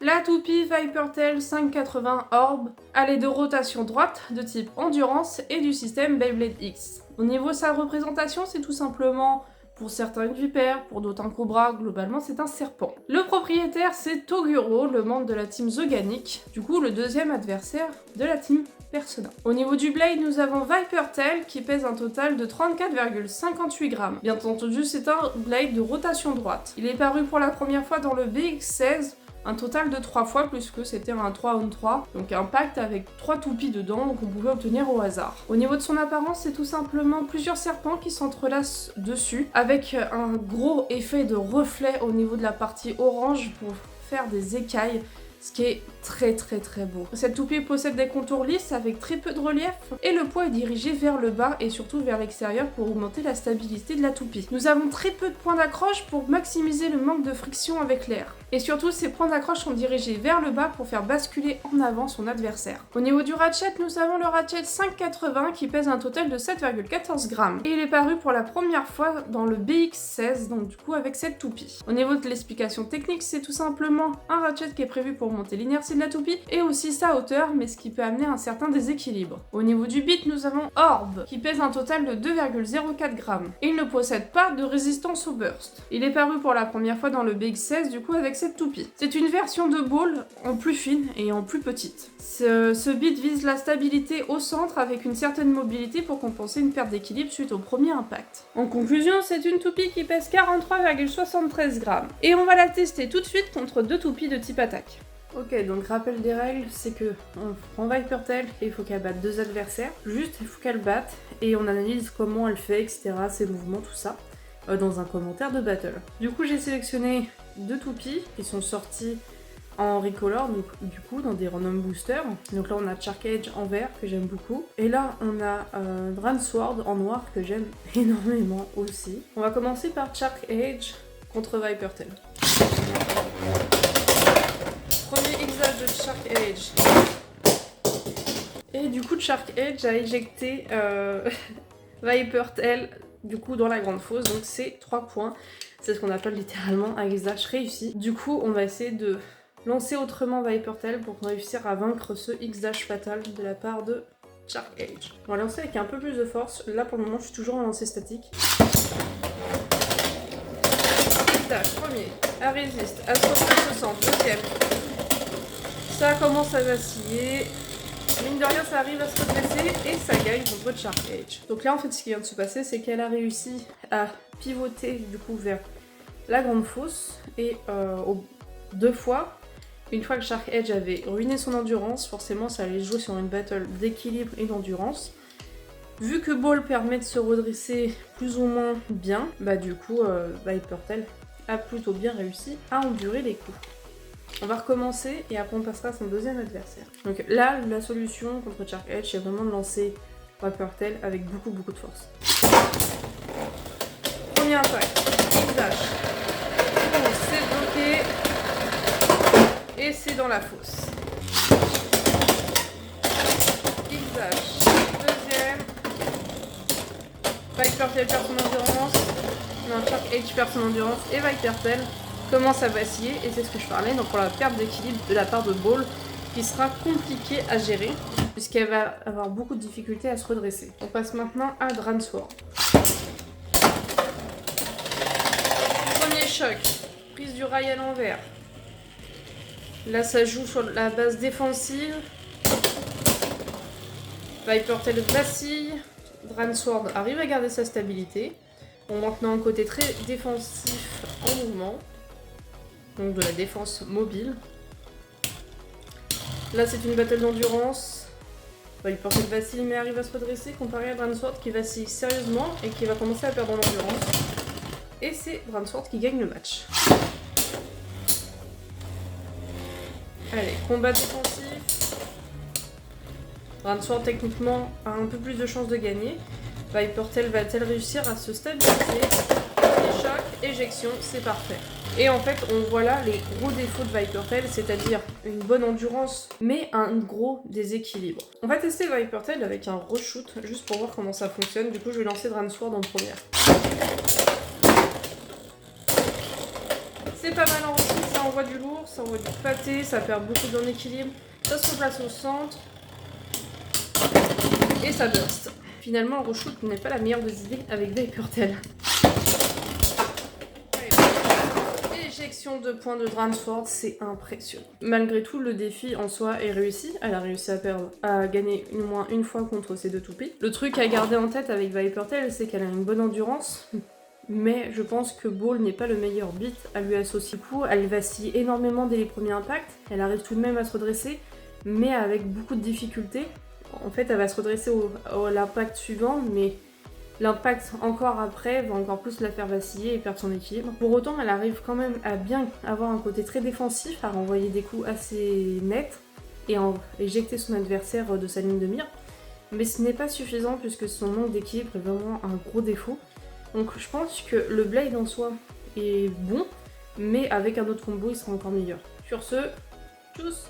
La toupie Vipertail 580 Orb, elle est de rotation droite, de type endurance et du système Beyblade X. Au niveau de sa représentation, c'est tout simplement pour certains une vipère, pour d'autres un cobra, globalement c'est un serpent. Le propriétaire c'est Toguro, le membre de la team The Ganic, du coup le deuxième adversaire de la team Persona. Au niveau du blade, nous avons Vipertail qui pèse un total de 34,58 grammes. Bien entendu, c'est un blade de rotation droite. Il est paru pour la première fois dans le BX16, un total de 3 fois puisque c'était un 3-on-3, donc un pacte avec 3 toupies dedans qu'on pouvait obtenir au hasard. Au niveau de son apparence, c'est tout simplement plusieurs serpents qui s'entrelacent dessus, avec un gros effet de reflet au niveau de la partie orange pour faire des écailles, ce qui est très beau. Cette toupie possède des contours lisses avec très peu de relief et le poids est dirigé vers le bas et surtout vers l'extérieur pour augmenter la stabilité de la toupie. Nous avons très peu de points d'accroche pour maximiser le manque de friction avec l'air. Et surtout, ces points d'accroche sont dirigés vers le bas pour faire basculer en avant son adversaire. Au niveau du ratchet, nous avons le ratchet 580 qui pèse un total de 7,14 grammes. Et il est paru pour la première fois dans le BX16, donc du coup avec cette toupie. Au niveau de l'explication technique, c'est tout simplement un ratchet qui est prévu pour monter l'inertie de la toupie et aussi sa hauteur, mais ce qui peut amener un certain déséquilibre. Au niveau du bit, nous avons Orb qui pèse un total de 2,04 grammes. Et il ne possède pas de résistance au burst. Il est paru pour la première fois dans le BX16, du coup avec cette toupie. C'est une version de ball en plus fine et en plus petite. Ce bit vise la stabilité au centre avec une certaine mobilité pour compenser une perte d'équilibre suite au premier impact. En conclusion, c'est une toupie qui pèse 43,73 grammes. Et on va la tester tout de suite contre deux toupies de type attaque. Ok, donc rappel des règles, c'est que on prend Vipertail et il faut qu'elle batte deux adversaires. Juste, il faut qu'elle batte et on analyse comment elle fait, etc., ses mouvements, tout ça, dans un commentaire de battle. Du coup, j'ai sélectionné deux toupies qui sont sorties en recolor, donc du coup dans des random boosters. Donc là on a Shark Edge en vert que j'aime beaucoup. Et là on a Dransword en noir que j'aime énormément aussi. On va commencer par Shark Edge contre Vipertail. Premier exage de Shark Edge. Et du coup Shark Edge a éjecté Vipertail du coup dans la grande fosse, donc c'est 3 points. C'est ce qu'on appelle littéralement un exage réussi. Du coup on va essayer de lancer autrement Vipertail pour réussir à vaincre ce X-Dash fatal de la part de Shark Edge. On va lancer avec un peu plus de force. Là pour le moment je suis toujours en lancer statique. X-Dash, premier. À résiste. À 60, deuxième. Ça commence à vaciller. Mine de rien ça arrive à se redresser et ça gagne contre Shark Edge. Donc là en fait ce qui vient de se passer c'est qu'elle a réussi à pivoter du coup vers la grande fosse et deux fois. Une fois que Shark Edge avait ruiné son endurance, forcément ça allait jouer sur une battle d'équilibre et d'endurance. Vu que Ball permet de se redresser plus ou moins bien, bah du coup Vipertail a plutôt bien réussi à endurer les coups. On va recommencer et après on passera à son deuxième adversaire. Donc là la solution contre Shark Edge c'est vraiment de lancer Vipertail avec beaucoup de force. Premier impact, X-Dash. Bon, c'est bloqué. Et c'est dans la fosse. X-Dash. Deuxième. Vipertail perd son endurance. Non, Shark Edge perd son endurance. Et Vipertail commence à vaciller. Et c'est ce que je parlais. Donc pour la perte d'équilibre de la part de Ball, qui sera compliquée à gérer, puisqu'elle va avoir beaucoup de difficultés à se redresser. On passe maintenant à Dransword. Premier choc. Prise du rail à l'envers. Là, ça joue sur la base défensive. Vipertail vacille. Dransword arrive à garder sa stabilité. On monte maintenant un côté très défensif en mouvement. Donc de la défense mobile. Là, c'est une battle d'endurance. Vipertail vacille mais arrive à se redresser comparé à Dransword qui vacille sérieusement et qui va commencer à perdre en endurance. Et c'est Dransword qui gagne le match. Allez, combat défensif. Dransword techniquement a un peu plus de chances de gagner. Vipertail va-t-elle réussir à se stabiliser? Choc, éjection, c'est parfait. Et en fait, on voit là les gros défauts de Vipertail, c'est-à-dire une bonne endurance, mais un gros déséquilibre. On va tester Vipertail avec un reshoot, juste pour voir comment ça fonctionne. Du coup, je vais lancer Dransword en première. C'est pas mal en reshoot, ça envoie envoie du lourd, ça envoie du pâté, ça perd beaucoup en équilibre. Ça se replace au centre. Et ça burst. Finalement, le reshoot n'est pas la meilleure des idées avec Vaportail. Éjection de points de Dransford, c'est impressionnant. Malgré tout, le défi en soi est réussi. Elle a réussi à gagner au moins une fois contre ces deux toupies. Le truc à garder en tête avec Vaportail, c'est qu'elle a une bonne endurance. Mais je pense que Ball n'est pas le meilleur beat à lui associer. Du coup, elle vacille énormément dès les premiers impacts. Elle arrive tout de même à se redresser, mais avec beaucoup de difficultés. En fait, elle va se redresser à l'impact suivant, mais l'impact encore après va encore plus la faire vaciller et perdre son équilibre. Pour autant, elle arrive quand même à bien avoir un côté très défensif, à renvoyer des coups assez nets et à éjecter son adversaire de sa ligne de mire. Mais ce n'est pas suffisant puisque son manque d'équilibre est vraiment un gros défaut. Donc je pense que le Blade en soi est bon, mais avec un autre combo, il sera encore meilleur. Sur ce, tchuss!